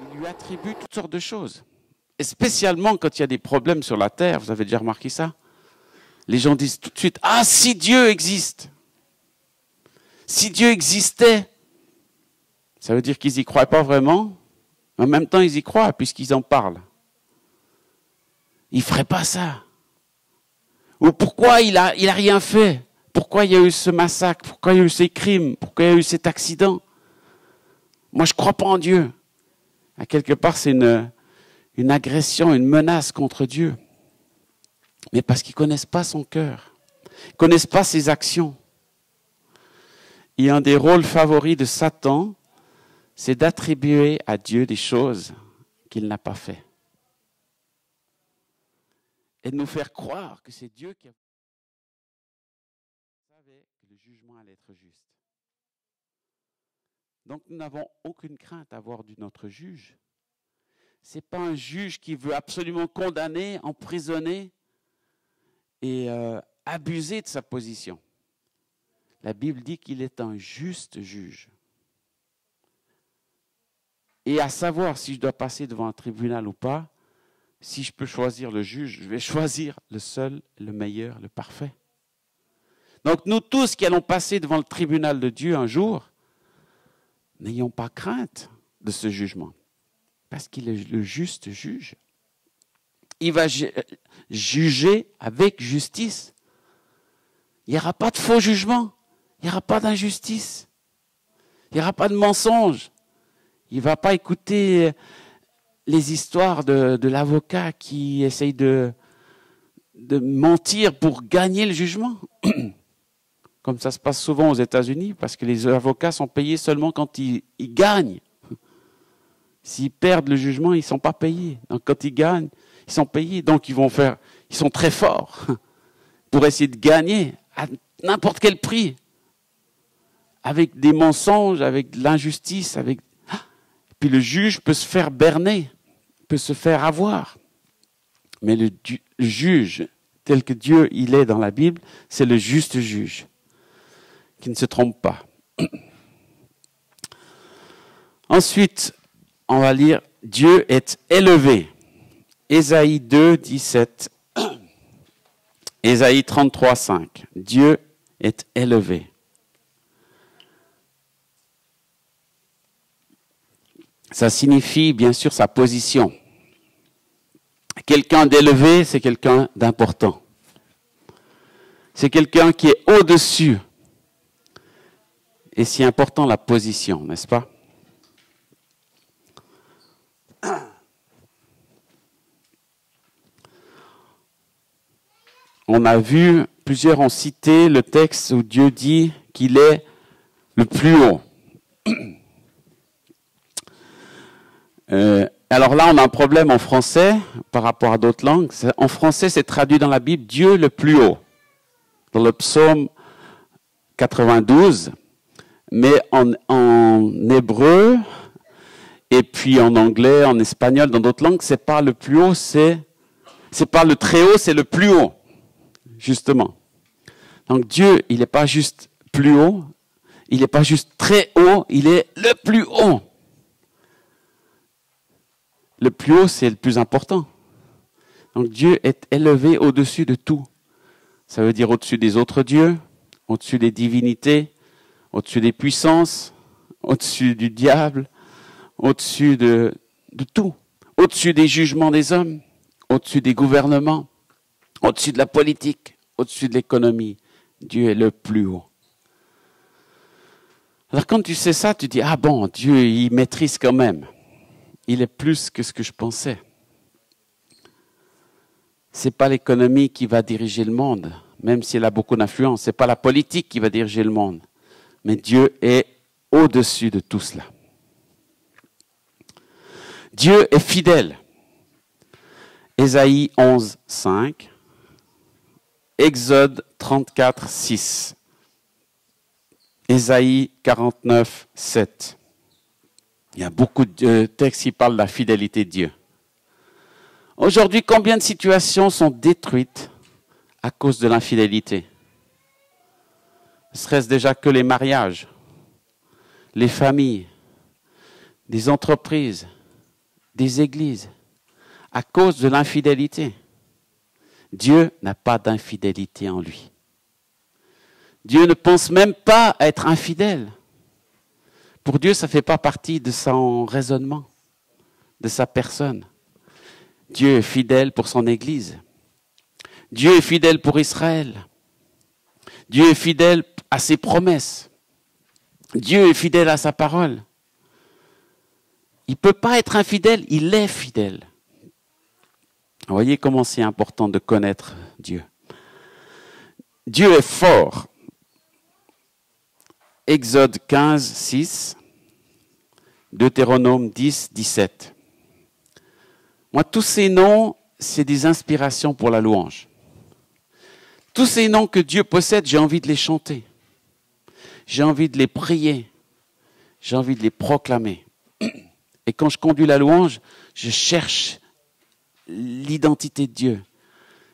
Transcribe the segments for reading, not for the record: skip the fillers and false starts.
il lui attribue toutes sortes de choses. Et spécialement quand il y a des problèmes sur la terre, vous avez déjà remarqué ça? Les gens disent tout de suite, « Ah, si Dieu existe! Si Dieu existait !» Ça veut dire qu'ils n'y croient pas vraiment. En même temps, ils y croient puisqu'ils en parlent. Il ne ferait pas ça. Ou pourquoi il a rien fait? Pourquoi il y a eu ce massacre? Pourquoi il y a eu ces crimes? Pourquoi il y a eu cet accident? Moi, je ne crois pas en Dieu. À quelque part, c'est une agression, une menace contre Dieu. Mais parce qu'ils ne connaissent pas son cœur. Ils ne connaissent pas ses actions. Et un des rôles favoris de Satan, c'est d'attribuer à Dieu des choses qu'il n'a pas fait. Et de nous faire croire que c'est Dieu qui savait que le jugement allait être juste. Donc nous n'avons aucune crainte à voir de notre juge. Ce n'est pas un juge qui veut absolument condamner, emprisonner et abuser de sa position. La Bible dit qu'il est un juste juge. Et à savoir si je dois passer devant un tribunal ou pas, si je peux choisir le juge, je vais choisir le seul, le meilleur, le parfait. Donc nous tous qui allons passer devant le tribunal de Dieu un jour, n'ayons pas crainte de ce jugement, parce qu'il est le juste juge. Il va juger avec justice. Il n'y aura pas de faux jugement, il n'y aura pas d'injustice, il n'y aura pas de mensonge. Il ne va pas écouter les histoires de l'avocat qui essaye de mentir pour gagner le jugement. Comme ça se passe souvent aux États-Unis, parce que les avocats sont payés seulement quand ils gagnent. S'ils perdent le jugement, ils ne sont pas payés. Donc quand ils gagnent, ils sont payés. Donc ils sont très forts pour essayer de gagner à n'importe quel prix. Avec des mensonges, avec de l'injustice, Puis le juge peut se faire berner, peut se faire avoir. Mais le juge, tel que Dieu il est dans la Bible, c'est le juste juge, qui ne se trompe pas. Ensuite, on va lire « Dieu est élevé ». Ésaïe 2, 17. Ésaïe 33, 5. Dieu est élevé. Ça signifie bien sûr sa position. Quelqu'un d'élevé, c'est quelqu'un d'important. C'est quelqu'un qui est au-dessus. Et c'est important la position, n'est-ce pas? On a vu, plusieurs ont cité le texte où Dieu dit qu'il est le plus haut. Alors là, on a un problème en français par rapport à d'autres langues. En français, c'est traduit dans la Bible Dieu le plus haut. Dans le psaume 92. Mais en hébreu, et puis en anglais, en espagnol, dans d'autres langues, c'est pas le plus haut, c'est pas le très haut, c'est le plus haut. Justement. Donc Dieu, il n'est pas juste plus haut, il n'est pas juste très haut, il est le plus haut. Le plus haut, c'est le plus important. Donc Dieu est élevé au-dessus de tout. Ça veut dire au-dessus des autres dieux, au-dessus des divinités, au-dessus des puissances, au-dessus du diable, au-dessus de tout. Au-dessus des jugements des hommes, au-dessus des gouvernements, au-dessus de la politique, au-dessus de l'économie. Dieu est le plus haut. Alors quand tu sais ça, tu dis, ah bon, Dieu, il maîtrise quand même. Il est plus que ce que je pensais. C'est pas l'économie qui va diriger le monde, même si elle a beaucoup d'influence. C'est pas la politique qui va diriger le monde. Mais Dieu est au-dessus de tout cela. Dieu est fidèle. Ésaïe 11, 5. Exode 34, 6. Ésaïe 49, 7. Il y a beaucoup de textes qui parlent de la fidélité de Dieu. Aujourd'hui, combien de situations sont détruites à cause de l'infidélité? Serait-ce déjà que les mariages, les familles, des entreprises, des églises à cause de l'infidélité. Dieu n'a pas d'infidélité en lui. Dieu ne pense même pas à être infidèle. Pour Dieu, ça ne fait pas partie de son raisonnement, de sa personne. Dieu est fidèle pour son Église. Dieu est fidèle pour Israël. Dieu est fidèle à ses promesses. Dieu est fidèle à sa parole. Il ne peut pas être infidèle, il est fidèle. Vous voyez comment c'est important de connaître Dieu. Dieu est fort. Exode 15, 6, Deutéronome 10, 17. Moi, tous ces noms, c'est des inspirations pour la louange. Tous ces noms que Dieu possède, j'ai envie de les chanter. J'ai envie de les prier. J'ai envie de les proclamer. Et quand je conduis la louange, je cherche l'identité de Dieu.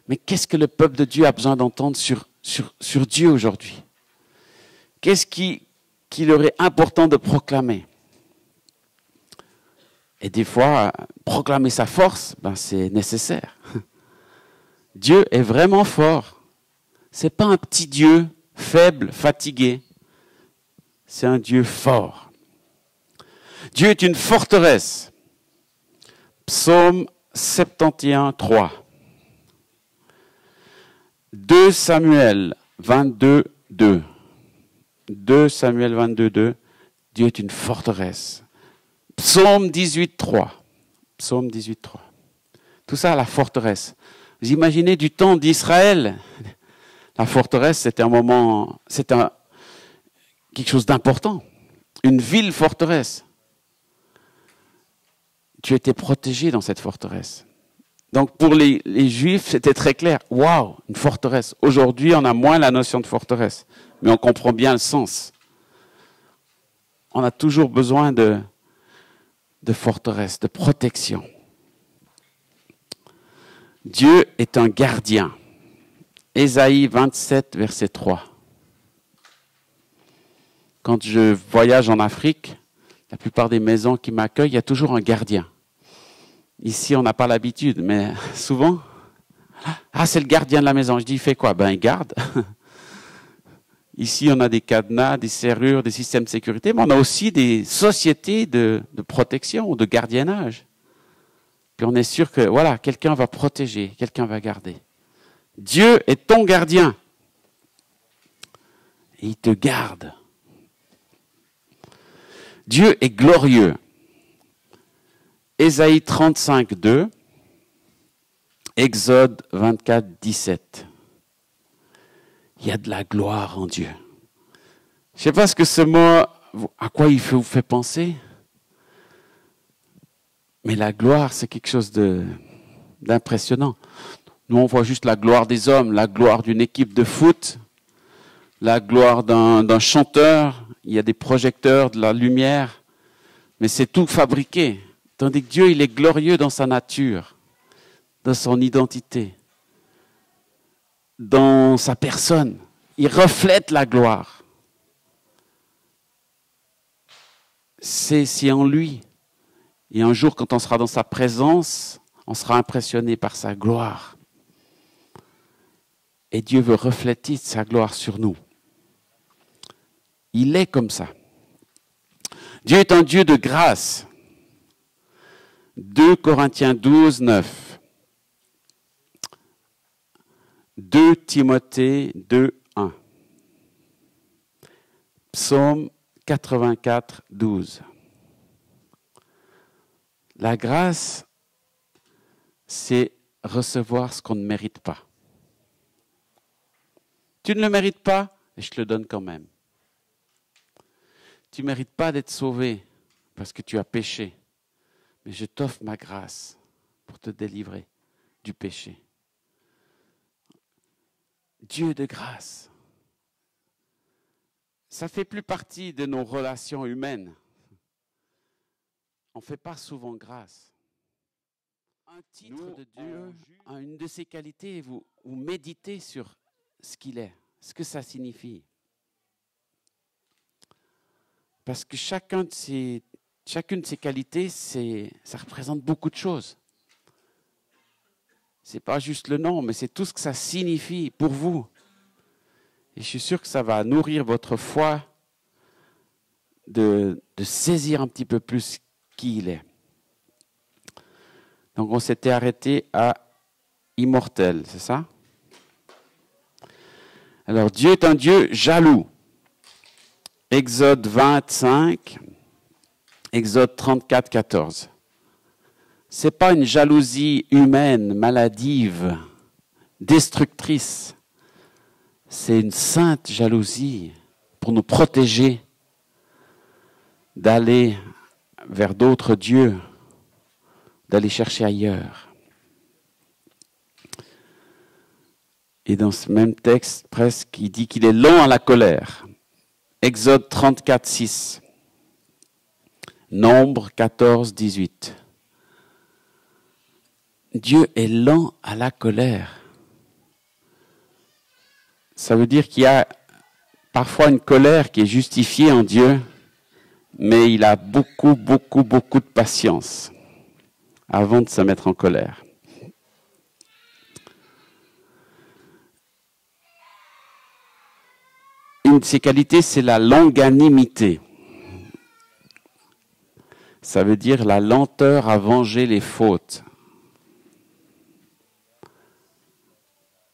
Mais qu'est-ce que le peuple de Dieu a besoin d'entendre sur Dieu aujourd'hui? Qu'est-ce qu'il leur est important de proclamer? Et des fois, proclamer sa force, c'est nécessaire. Dieu est vraiment fort. Ce n'est pas un petit Dieu faible, fatigué. C'est un Dieu fort. Dieu est une forteresse. Psaume 71, 3. 2 Samuel 22, 2. 2 Samuel 22, 2. Dieu est une forteresse. Psaume 18, 3. Psaume 18, 3. Tout ça, la forteresse. Vous imaginez du temps d'Israël, la forteresse, c'était un moment, quelque chose d'important. Une ville forteresse. Tu étais protégé dans cette forteresse. Donc pour les Juifs, c'était très clair. Waouh, une forteresse. Aujourd'hui, on a moins la notion de forteresse, mais on comprend bien le sens. On a toujours besoin de forteresse, de protection. Dieu est un gardien. Ésaïe 27, verset 3. Quand je voyage en Afrique, la plupart des maisons qui m'accueillent, il y a toujours un gardien. Ici, on n'a pas l'habitude, mais souvent, c'est le gardien de la maison. Je dis, il fait quoi? Il garde. Ici, on a des cadenas, des serrures, des systèmes de sécurité, mais on a aussi des sociétés de protection, de gardiennage. Puis on est sûr que, quelqu'un va protéger, quelqu'un va garder. Dieu est ton gardien. Et il te garde. Dieu est glorieux. Ésaïe 35, 2. Exode 24, 17. Il y a de la gloire en Dieu. Je ne sais pas ce que ce mot, à quoi il vous fait penser. Mais la gloire, c'est quelque chose d'impressionnant. Nous, on voit juste la gloire des hommes, la gloire d'une équipe de foot, la gloire d'un chanteur. Il y a des projecteurs, de la lumière. Mais c'est tout fabriqué. Tandis que Dieu, il est glorieux dans sa nature, dans son identité, dans sa personne. Il reflète la gloire. C'est en lui. Et un jour, quand on sera dans sa présence, on sera impressionné par sa gloire. Et Dieu veut refléter sa gloire sur nous. Il est comme ça. Dieu est un Dieu de grâce. 2 Corinthiens 12, 9. 2 Timothée 2, 1. Psaume 84, 12. La grâce, c'est recevoir ce qu'on ne mérite pas. Tu ne le mérites pas, et je te le donne quand même. Tu ne mérites pas d'être sauvé parce que tu as péché. Mais je t'offre ma grâce pour te délivrer du péché. Dieu de grâce. Ça ne fait plus partie de nos relations humaines. On ne fait pas souvent grâce. Un titre de Dieu, une de ses qualités, vous méditez sur ce qu'il est, ce que ça signifie. Parce que chacun de ces chacune de ces qualités, ça représente beaucoup de choses. Ce n'est pas juste le nom, mais c'est tout ce que ça signifie pour vous. Et je suis sûr que ça va nourrir votre foi de saisir un petit peu plus qui il est. Donc on s'était arrêté à immortel, c'est ça? Alors Dieu est un Dieu jaloux. Exode 25, Exode 34, 14. Ce n'est pas une jalousie humaine, maladive, destructrice. C'est une sainte jalousie pour nous protéger d'aller vers d'autres dieux, d'aller chercher ailleurs. Et dans ce même texte, presque, il dit qu'il est lent à la colère. Exode 34, 6. Nombre 14, 18. Dieu est lent à la colère. Ça veut dire qu'il y a parfois une colère qui est justifiée en Dieu, mais il a beaucoup de patience avant de se mettre en colère. Une de ses qualités, c'est la longanimité. Ça veut dire la lenteur à venger les fautes.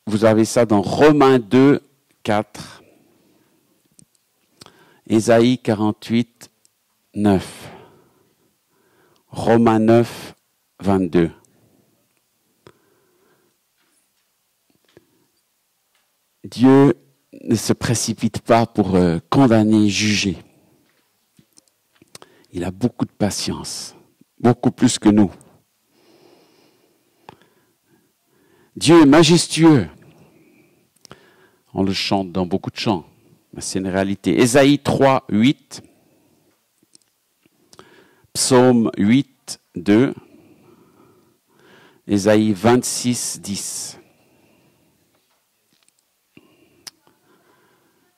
Vous avez ça dans Romains 2, 4. Ésaïe 48, 9. Romains 9, 22. Dieu ne se précipite pas pour condamner, juger. Il a beaucoup de patience, beaucoup plus que nous. Dieu est majestueux. On le chante dans beaucoup de chants, mais c'est une réalité. Ésaïe 3, 8. Psaume 8, 2. Ésaïe 26, 10.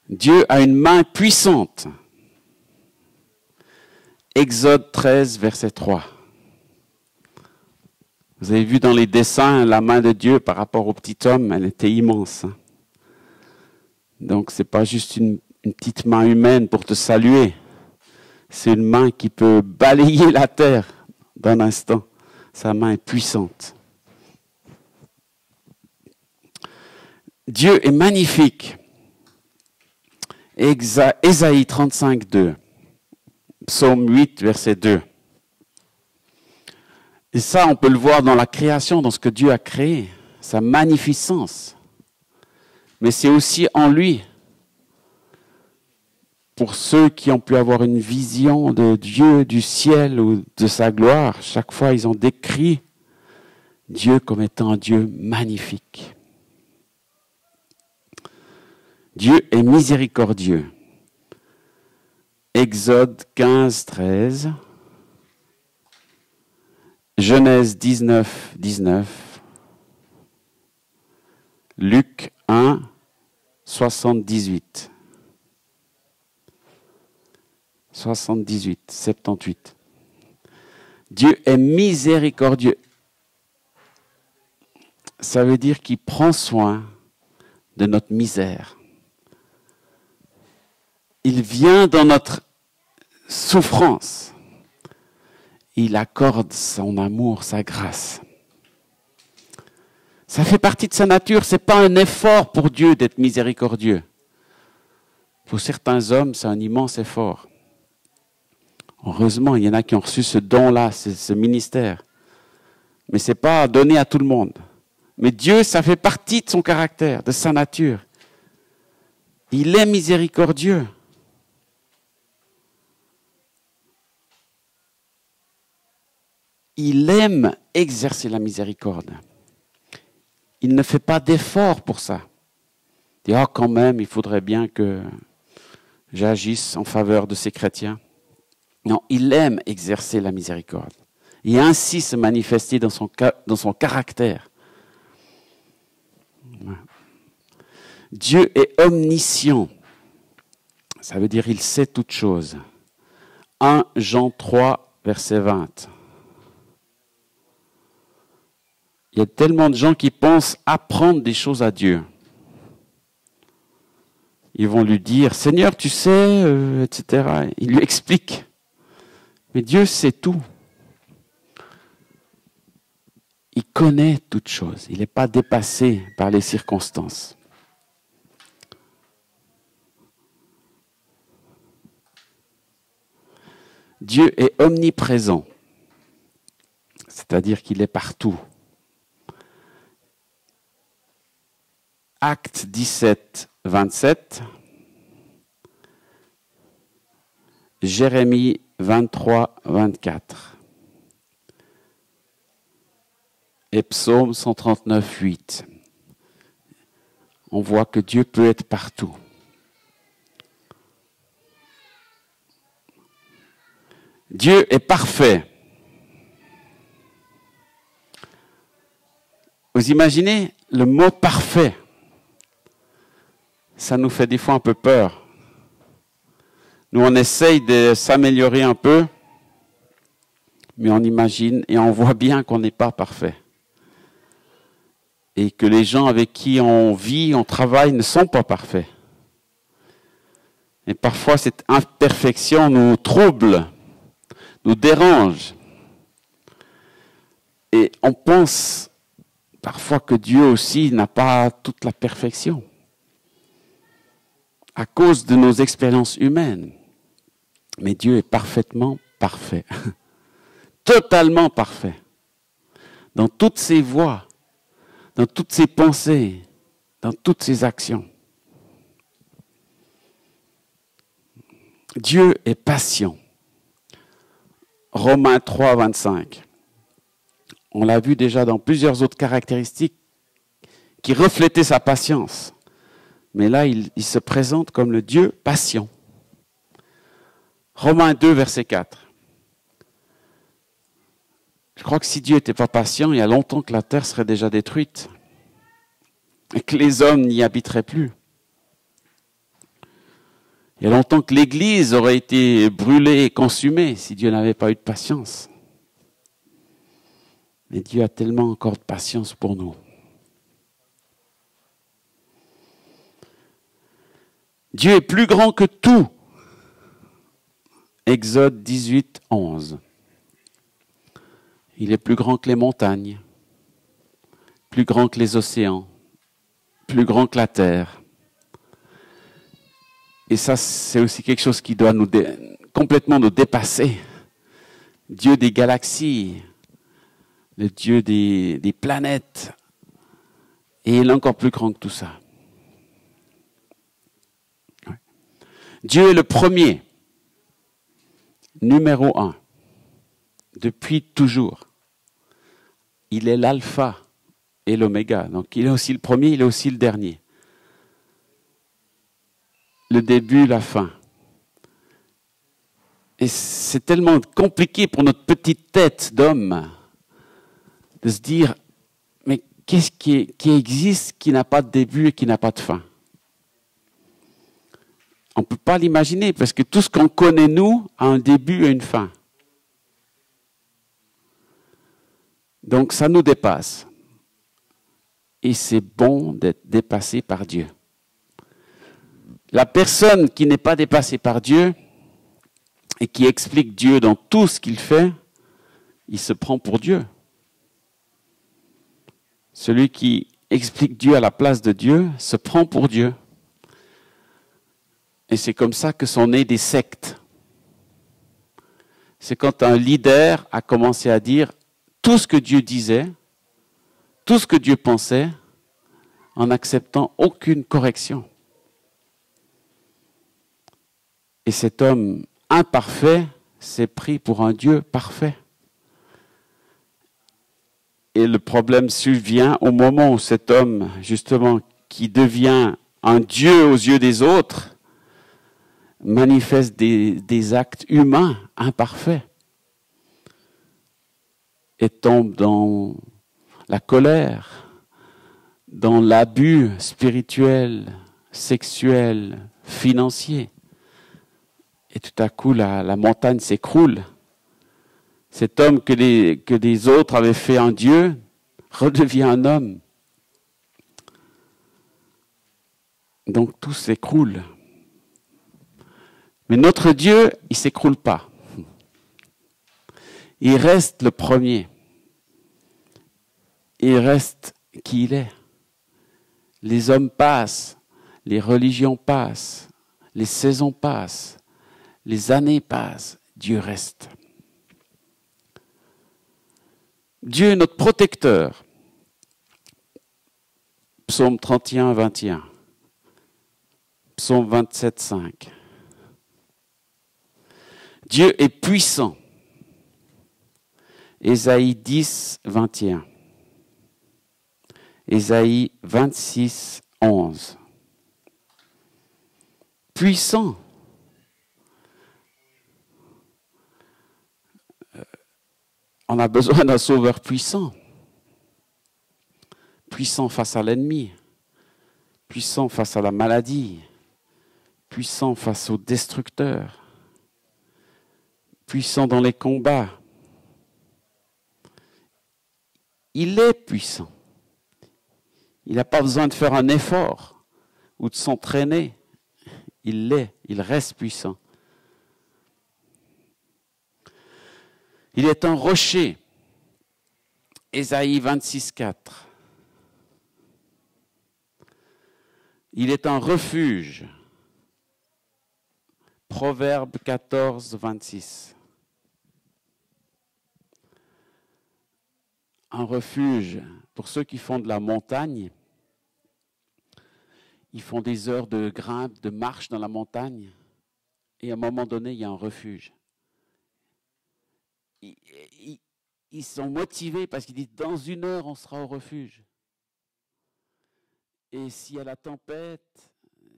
Dieu a une main puissante. Exode 13, verset 3. Vous avez vu dans les dessins, la main de Dieu par rapport au petit homme, elle était immense. Donc ce n'est pas juste une petite main humaine pour te saluer. C'est une main qui peut balayer la terre d'un instant. Sa main est puissante. Dieu est magnifique. Ésaïe 35, 2. Psaume 8, verset 2. Et ça, on peut le voir dans la création, dans ce que Dieu a créé, sa magnificence. Mais c'est aussi en lui. Pour ceux qui ont pu avoir une vision de Dieu, du ciel ou de sa gloire, chaque fois ils ont décrit Dieu comme étant un Dieu magnifique. Dieu est miséricordieux. Exode 15, 13. Genèse 19, 19. Luc 1, 78. 78, 78. Dieu est miséricordieux. Ça veut dire qu'il prend soin de notre misère. Il vient dans notre souffrance. Il accorde son amour, sa grâce. Ça fait partie de sa nature. Ce n'est pas un effort pour Dieu d'être miséricordieux. Pour certains hommes, c'est un immense effort. Heureusement, il y en a qui ont reçu ce don-là, ce ministère. Mais ce n'est pas donné à tout le monde. Mais Dieu, ça fait partie de son caractère, de sa nature. Il est miséricordieux. Il aime exercer la miséricorde. Il ne fait pas d'effort pour ça. Il dit, quand même, il faudrait bien que j'agisse en faveur de ces chrétiens. Non, il aime exercer la miséricorde. Et ainsi se manifester dans son caractère. Dieu est omniscient. Ça veut dire il sait toutes choses. 1 Jean 3, verset 20. Il y a tellement de gens qui pensent apprendre des choses à Dieu. Ils vont lui dire, Seigneur, tu sais, etc. Il lui explique. Mais Dieu sait tout. Il connaît toutes choses. Il n'est pas dépassé par les circonstances. Dieu est omniprésent. C'est-à-dire qu'il est partout. Acte 17, 27. Jérémie 23, 24. Et Psaume 139, 8. On voit que Dieu peut être partout. Dieu est parfait. Vous imaginez le mot parfait? Ça nous fait des fois un peu peur. Nous, on essaye de s'améliorer un peu, mais on imagine et on voit bien qu'on n'est pas parfait. Et que les gens avec qui on vit, on travaille, ne sont pas parfaits. Et parfois, cette imperfection nous trouble, nous dérange. Et on pense parfois que Dieu aussi n'a pas toute la perfection. À cause de nos expériences humaines. Mais Dieu est parfaitement parfait. Totalement parfait. Dans toutes ses voies, dans toutes ses pensées, dans toutes ses actions. Dieu est patient. Romains 3, 25. On l'a vu déjà dans plusieurs autres caractéristiques qui reflétaient sa patience. Mais là, il se présente comme le Dieu patient. Romains 2, verset 4. Je crois que si Dieu n'était pas patient, il y a longtemps que la terre serait déjà détruite. Et que les hommes n'y habiteraient plus. Il y a longtemps que l'Église aurait été brûlée et consumée si Dieu n'avait pas eu de patience. Mais Dieu a tellement encore de patience pour nous. Dieu est plus grand que tout. Exode 18, 11. Il est plus grand que les montagnes, plus grand que les océans, plus grand que la terre. Et ça, c'est aussi quelque chose qui doit complètement nous dépasser. Dieu des galaxies, le Dieu des planètes. Et il est encore plus grand que tout ça. Ouais. Dieu est le premier, numéro 1, depuis toujours. Il est l'alpha et l'oméga. Donc il est aussi le premier, il est aussi le dernier. Le début, la fin. Et c'est tellement compliqué pour notre petite tête d'homme de se dire, mais qu'est-ce qui existe, qui n'a pas de début et qui n'a pas de fin? On ne peut pas l'imaginer parce que tout ce qu'on connaît, nous, a un début et une fin. Donc ça nous dépasse. Et c'est bon d'être dépassé par Dieu. La personne qui n'est pas dépassée par Dieu et qui explique Dieu dans tout ce qu'il fait, il se prend pour Dieu. Celui qui explique Dieu à la place de Dieu se prend pour Dieu. Et c'est comme ça que sont nées des sectes. C'est quand un leader a commencé à dire tout ce que Dieu disait, tout ce que Dieu pensait, en n'acceptant aucune correction. Et cet homme imparfait s'est pris pour un Dieu parfait. Et le problème survient au moment où cet homme, justement, qui devient un Dieu aux yeux des autres, manifeste des actes humains imparfaits et tombe dans la colère, dans l'abus spirituel, sexuel, financier. Et tout à coup, la montagne s'écroule Cet homme que les autres avaient fait un Dieu redevient un homme. Donc tout s'écroule. Mais notre Dieu, il ne s'écroule pas. Il reste le premier. Il reste qui il est. Les hommes passent, les religions passent, les saisons passent, les années passent, Dieu reste. Dieu est notre protecteur. Psaume 31, 21. Psaume 27, 5. Dieu est puissant. Ésaïe 10, 21. Ésaïe 26, 11. Puissant. On a besoin d'un sauveur puissant. Puissant face à l'ennemi. Puissant face à la maladie. Puissant face au destructeur. Puissant dans les combats. Il est puissant. Il n'a pas besoin de faire un effort ou de s'entraîner. Il l'est, il reste puissant. Il est un rocher. Ésaïe 26, 4. Il est un refuge. Proverbe 14, 26. Un refuge, pour ceux qui font de la montagne, ils font des heures de grimpe, de marche dans la montagne, et à un moment donné, il y a un refuge. Ils sont motivés parce qu'ils disent, dans 1 heure, on sera au refuge. Et s'il y a la tempête,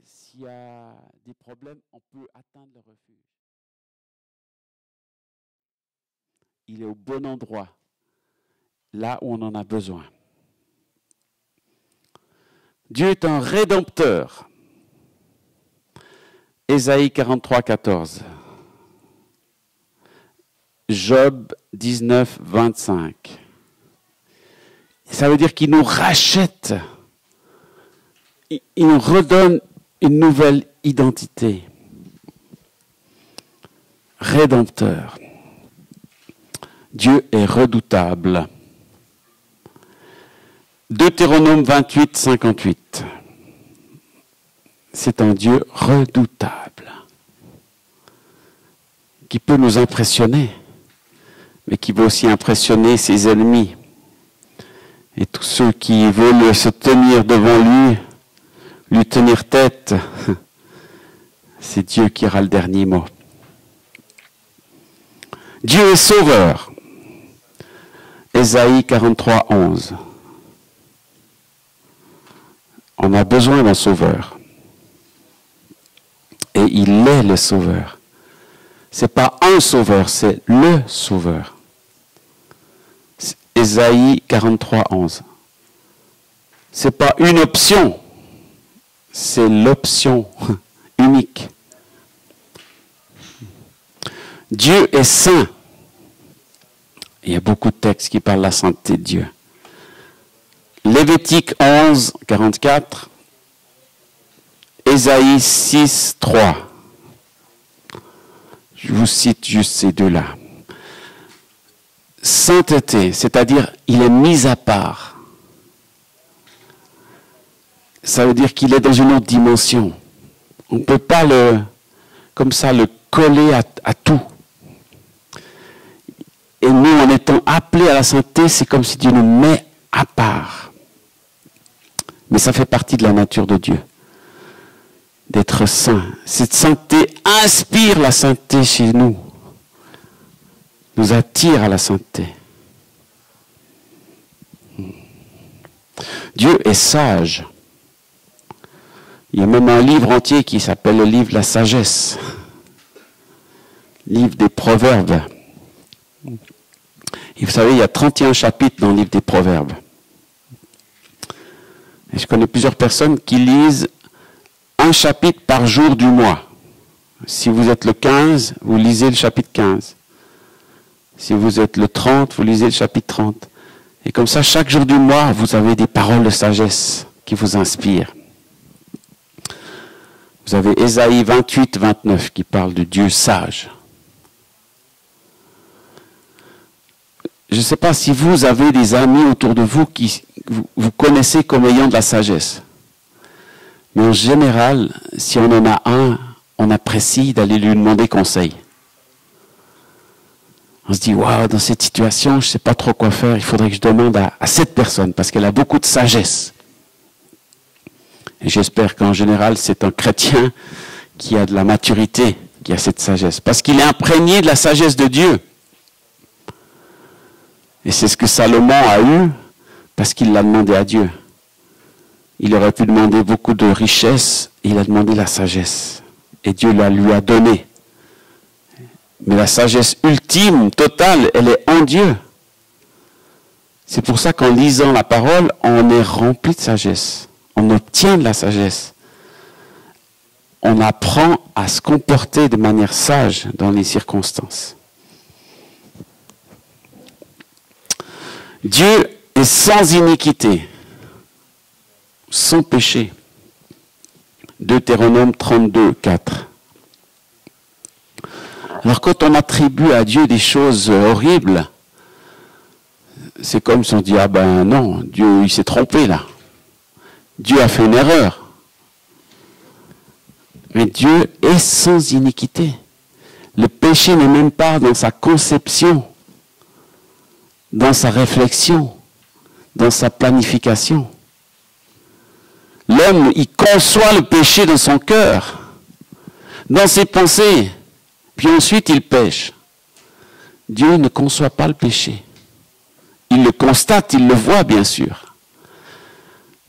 s'il y a des problèmes, on peut atteindre le refuge. Il est au bon endroit, là où on en a besoin. Dieu est un rédempteur. Ésaïe 43, 14. Job 19, 25. Ça veut dire qu'il nous rachète. Il nous redonne une nouvelle identité. Rédempteur. Dieu est redoutable. Deutéronome 28, 58. C'est un Dieu redoutable, qui peut nous impressionner, mais qui veut aussi impressionner ses ennemis. Et tous ceux qui veulent se tenir devant lui tenir tête, c'est Dieu qui aura le dernier mot. Dieu est sauveur. Ésaïe 43, 11. On a besoin d'un sauveur. Et il est le sauveur. Ce n'est pas un sauveur, c'est le sauveur. Ésaïe 43, 11. Ce n'est pas une option, c'est l'option unique. Dieu est saint. Il y a beaucoup de textes qui parlent de la sainteté de Dieu. Lévitique 11, 44. Ésaïe 6, 3. Je vous cite juste ces deux-là. Sainteté, c'est-à-dire il est mis à part. Ça veut dire qu'il est dans une autre dimension. On ne peut pas le coller à tout. Et nous, en étant appelés à la sainteté, c'est comme si Dieu nous met à part. Mais ça fait partie de la nature de Dieu. D'être saint. Cette sainteté inspire la sainteté chez nous. Nous attire à la sainteté. Dieu est sage. Il y a même un livre entier qui s'appelle le livre de la sagesse. Livre des Proverbes. Et vous savez, il y a 31 chapitres dans le livre des Proverbes. Et je connais plusieurs personnes qui lisent un chapitre par jour du mois. Si vous êtes le 15, vous lisez le chapitre 15. Si vous êtes le 30, vous lisez le chapitre 30. Et comme ça, chaque jour du mois, vous avez des paroles de sagesse qui vous inspirent. Vous avez Ésaïe 28, 29 qui parle de Dieu sage. Je ne sais pas si vous avez des amis autour de vous qui vous connaissez comme ayant de la sagesse. Mais en général, si on en a un, on apprécie d'aller lui demander conseil. On se dit, waouh, dans cette situation, je ne sais pas trop quoi faire, il faudrait que je demande à cette personne, parce qu'elle a beaucoup de sagesse. Et j'espère qu'en général, c'est un chrétien qui a de la maturité, qui a cette sagesse, parce qu'il est imprégné de la sagesse de Dieu. Et c'est ce que Salomon a eu, parce qu'il l'a demandé à Dieu. Il aurait pu demander beaucoup de richesses, et il a demandé la sagesse. Et Dieu la lui a donnée. Mais la sagesse ultime, totale, elle est en Dieu. C'est pour ça qu'en lisant la parole, on est rempli de sagesse. On obtient de la sagesse. On apprend à se comporter de manière sage dans les circonstances. Dieu est sans iniquité, sans péché. Deutéronome 32, 4. Alors quand on attribue à Dieu des choses horribles, c'est comme si on dit, ah ben non, Dieu il s'est trompé là. Dieu a fait une erreur. Mais Dieu est sans iniquité. Le péché n'est même pas dans sa conception, dans sa réflexion, dans sa planification. L'homme, il conçoit le péché dans son cœur, dans ses pensées, puis ensuite il pêche. Dieu ne conçoit pas le péché. Il le constate, il le voit bien sûr.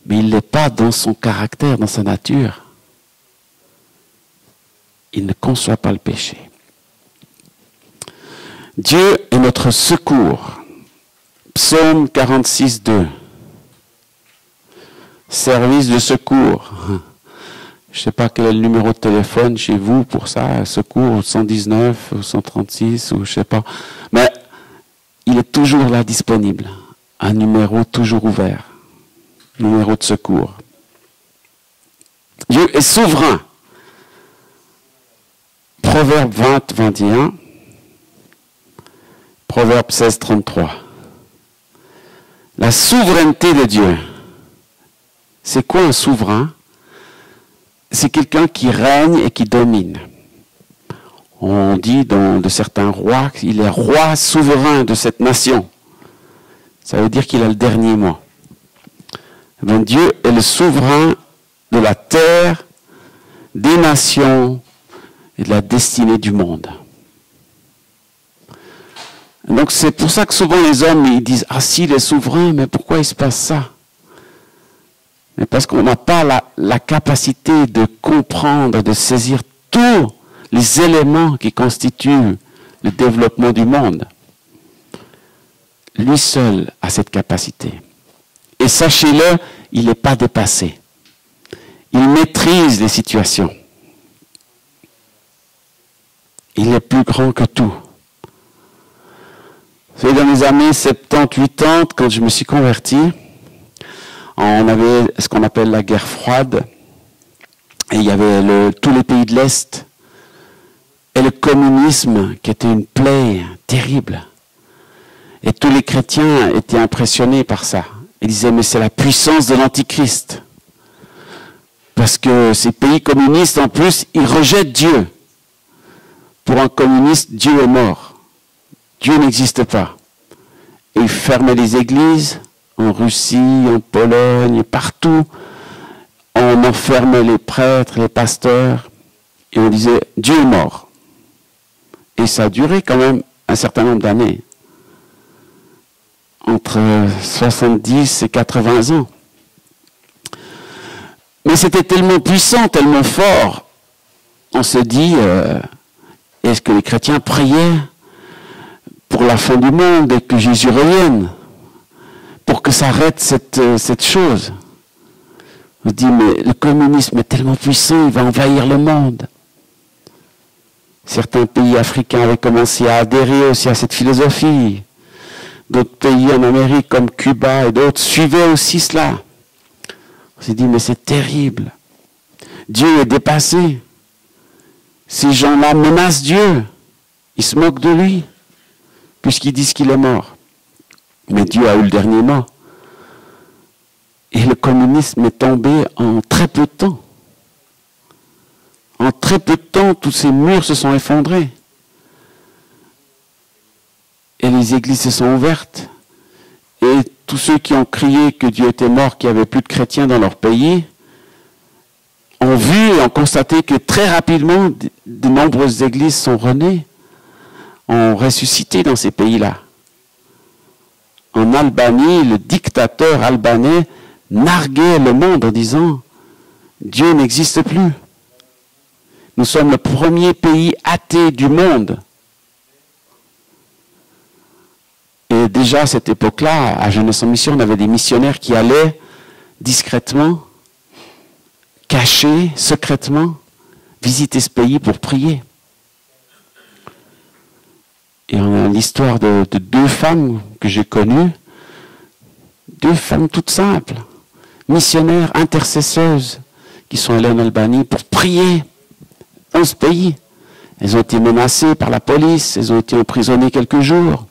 Mais il n'est pas dans son caractère, dans sa nature. Il ne conçoit pas le péché. Dieu est notre secours. Psaume 46, 2. Service de secours. Je ne sais pas quel est le numéro de téléphone chez vous pour ça, secours 119 ou 136 ou je ne sais pas. Mais il est toujours là disponible. Un numéro toujours ouvert. Numéro de secours. Dieu est souverain. Proverbe 20, 21. Proverbe 16, 33. La souveraineté de Dieu. C'est quoi un souverain? C'est quelqu'un qui règne et qui domine. On dit de certains rois qu'il est roi souverain de cette nation. Ça veut dire qu'il a le dernier mot. Ben, Dieu est le souverain de la terre, des nations et de la destinée du monde. Donc c'est pour ça que souvent les hommes ils disent « Ah si, il est souverain, mais pourquoi il se passe ça ?» Mais parce qu'on n'a pas la capacité de comprendre, de saisir tous les éléments qui constituent le développement du monde. Lui seul a cette capacité. Et sachez-le, il n'est pas dépassé. Il maîtrise les situations. Il est plus grand que tout. Vous savez, dans les années 70-80, quand je me suis converti, on avait ce qu'on appelle la guerre froide, et il y avait tous les pays de l'Est, et le communisme qui était une plaie terrible. Et tous les chrétiens étaient impressionnés par ça. Ils disaient, mais c'est la puissance de l'Antichrist. Parce que ces pays communistes, en plus, ils rejettent Dieu. Pour un communiste, Dieu est mort. Dieu n'existe pas. Et ils fermaient les églises, en Russie, en Pologne, partout. On enfermait les prêtres, les pasteurs, et on disait, Dieu est mort. Et ça a duré quand même un certain nombre d'années. Entre 70 et 80 ans. Mais c'était tellement puissant, tellement fort. On se dit, est-ce que les chrétiens priaient pour la fin du monde et que Jésus revienne, pour que s'arrête cette chose? On se dit, mais le communisme est tellement puissant, il va envahir le monde. Certains pays africains avaient commencé à adhérer aussi à cette philosophie. D'autres pays en Amérique comme Cuba et d'autres suivaient aussi cela. On s'est dit, mais c'est terrible. Dieu est dépassé. Ces gens-là menacent Dieu. Ils se moquent de lui, puisqu'ils disent qu'il est mort. Mais Dieu a eu le dernier mot. Et le communisme est tombé en très peu de temps. En très peu de temps, tous ces murs se sont effondrés. Et les églises se sont ouvertes. Et tous ceux qui ont crié que Dieu était mort, qu'il n'y avait plus de chrétiens dans leur pays, ont vu et ont constaté que très rapidement, de nombreuses églises sont renées, ont ressuscité dans ces pays-là. En Albanie, le dictateur albanais narguait le monde en disant « Dieu n'existe plus ». Nous sommes le premier pays athée du monde. Et déjà à cette époque-là, à Jeunesse en Mission, on avait des missionnaires qui allaient discrètement, cachés, secrètement, visiter ce pays pour prier. Et on a l'histoire de deux femmes que j'ai connues, deux femmes toutes simples, missionnaires, intercesseuses, qui sont allées en Albanie pour prier dans ce pays. Elles ont été menacées par la police, elles ont été emprisonnées quelques jours.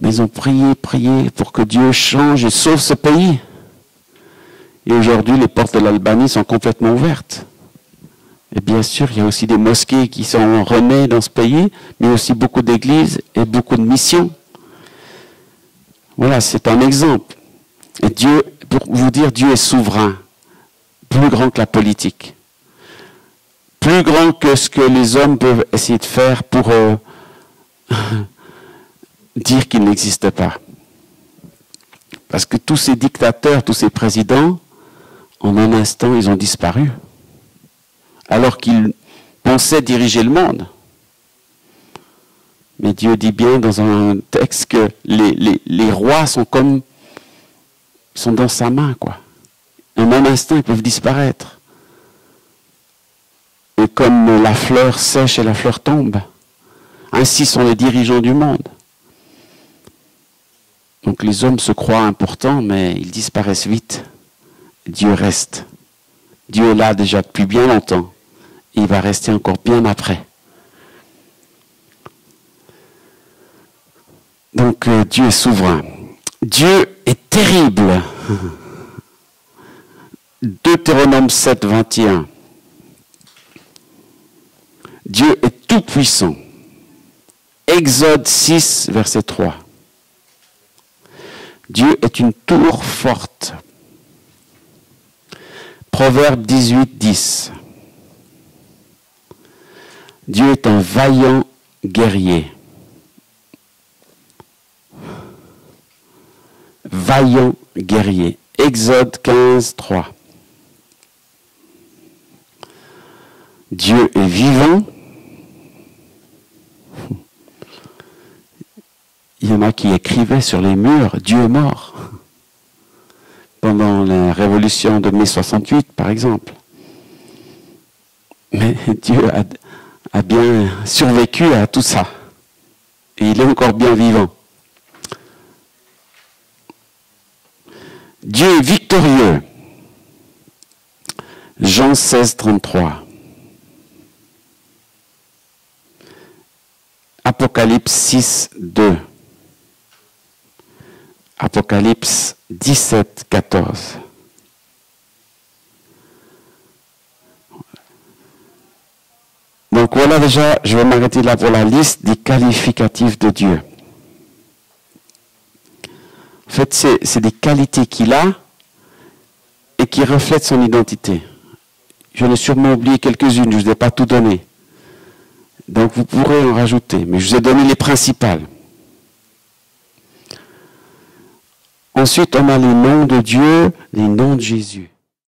Mais ils ont prié pour que Dieu change et sauve ce pays. Et aujourd'hui, les portes de l'Albanie sont complètement ouvertes. Et bien sûr, il y a aussi des mosquées qui sont renées dans ce pays, mais aussi beaucoup d'églises et beaucoup de missions. Voilà, c'est un exemple. Et Dieu, pour vous dire, Dieu est souverain, plus grand que la politique, plus grand que ce que les hommes peuvent essayer de faire pour dire qu'il n'existe pas. Parce que tous ces dictateurs, tous ces présidents, en un instant, ils ont disparu. Alors qu'ils pensaient diriger le monde. Mais Dieu dit bien dans un texte que les rois sont dans sa main, quoi. En un instant, ils peuvent disparaître. Et comme la fleur sèche et la fleur tombe, ainsi sont les dirigeants du monde. Donc les hommes se croient importants, mais ils disparaissent vite. Dieu reste. Dieu est là déjà depuis bien longtemps. Et il va rester encore bien après. Donc Dieu est souverain. Dieu est terrible. Deutéronome 7, 21. Dieu est tout puissant. Exode 6, verset 3. Dieu est une tour forte. Proverbe 18, 10. Dieu est un vaillant guerrier. Vaillant guerrier. Exode 15, 3. Dieu est vivant. Il y en a qui écrivaient sur les murs, Dieu est mort. Pendant la révolution de mai 68, par exemple. Mais Dieu a bien survécu à tout ça. Et il est encore bien vivant. Dieu est victorieux. Jean 16, 33. Apocalypse 6, 2. Apocalypse 17, 14. Donc voilà déjà, je vais m'arrêter là pour la liste des qualificatifs de Dieu. En fait, c'est des qualités qu'il a et qui reflètent son identité. J'en ai sûrement oublié quelques-unes, je ne vous ai pas tout donné. Donc vous pourrez en rajouter, mais je vous ai donné les principales. Ensuite, on a les noms de Dieu, les noms de Jésus.